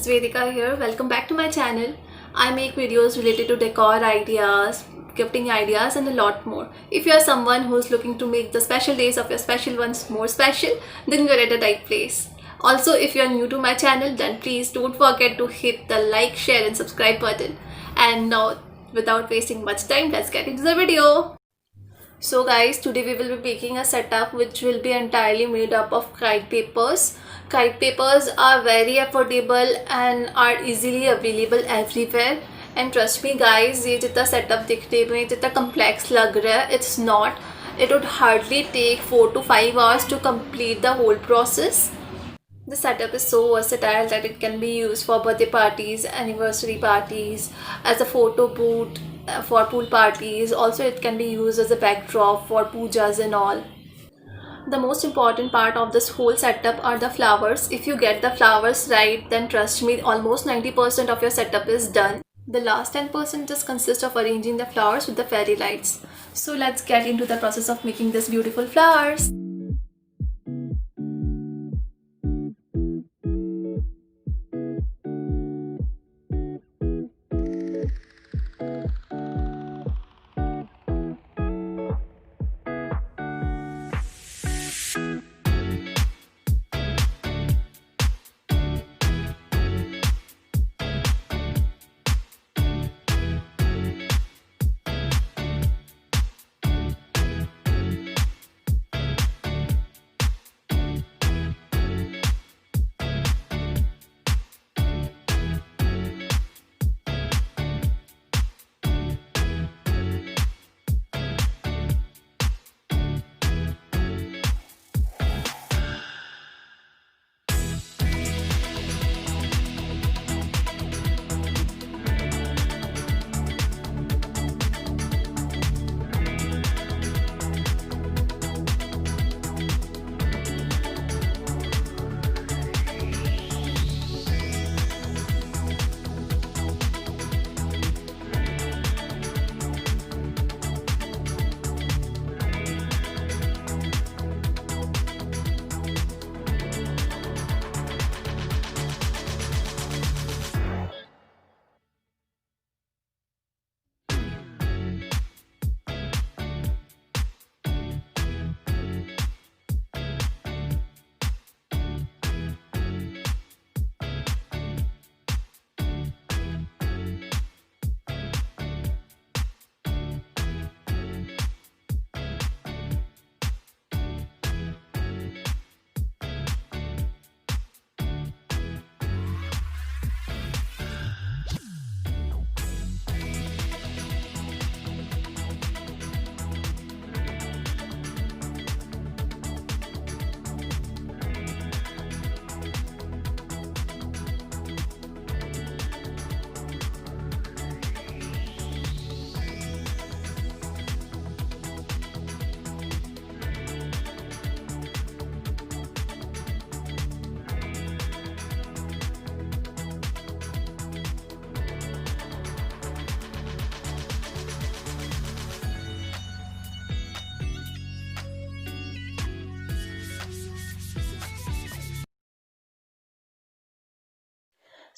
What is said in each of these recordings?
Vedika here. Welcome back to my channel. I make videos related to decor ideas, gifting ideas and a lot more. If you are someone who is looking to make the special days of your special ones more special, then you're at the right place. Also, if you are new to my channel, then please don't forget to hit the like, share and subscribe button. And now, without wasting much time, let's get into the video. So guys, today we will be making a setup which will be entirely made up of kite papers. Kite papers are very affordable and are easily available everywhere. And trust me guys, ये जितना setup दिखने में जितना complex लग रहा है, it's not. It would hardly take 4 to 5 hours to complete the whole process. The setup is so versatile that it can be used for birthday parties, anniversary parties, as a photo booth, for pool parties. Also, it can be used as a backdrop for pujas and all. The most important part of this whole setup are the flowers. If you get the flowers right, then trust me, almost 90% of your setup is done. The last 10% just consists of arranging the flowers with the fairy lights. So let's get into the process of making these beautiful flowers.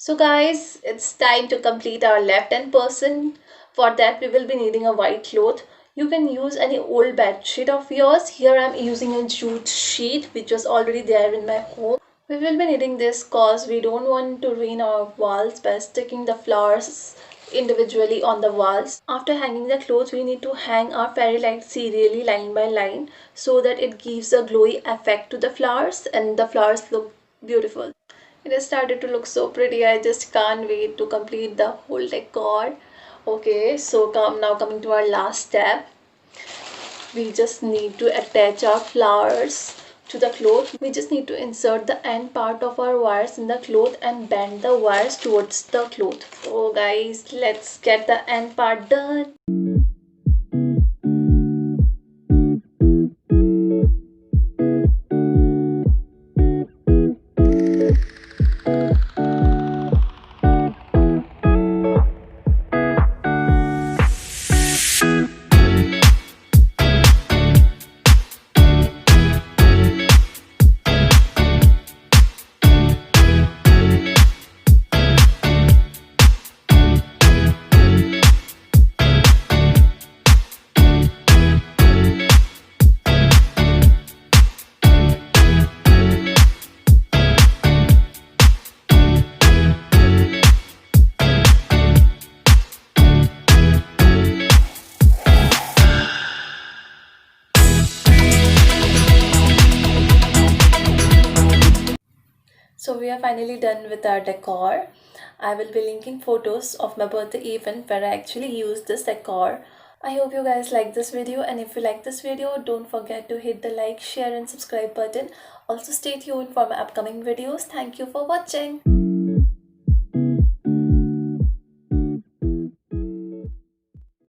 So guys, it's time to complete our left hand person. For that we will be needing a white cloth. You can use any old bed sheet of yours. Here I'm using a jute sheet which was already there in my home. We will be needing this cause we don't want to ruin our walls by sticking the flowers individually on the walls. After hanging the clothes, we need to hang our fairy lights serially line by line so that it gives a glowy effect to the flowers and the flowers look beautiful. It has started to look so pretty. I just can't wait to complete the whole decor. Okay, so coming to our last step. We just need to attach our flowers to the cloth. We just need to insert the end part of our wires in the cloth and bend the wires towards the cloth. So guys, let's get the end part done. we are finally done with our decor. I will be linking photos of my birthday event where I actually used this decor. I hope you guys like this video, and if you like this video, don't forget to hit the like, share and subscribe button. Also stay tuned for my upcoming videos. Thank you for watching.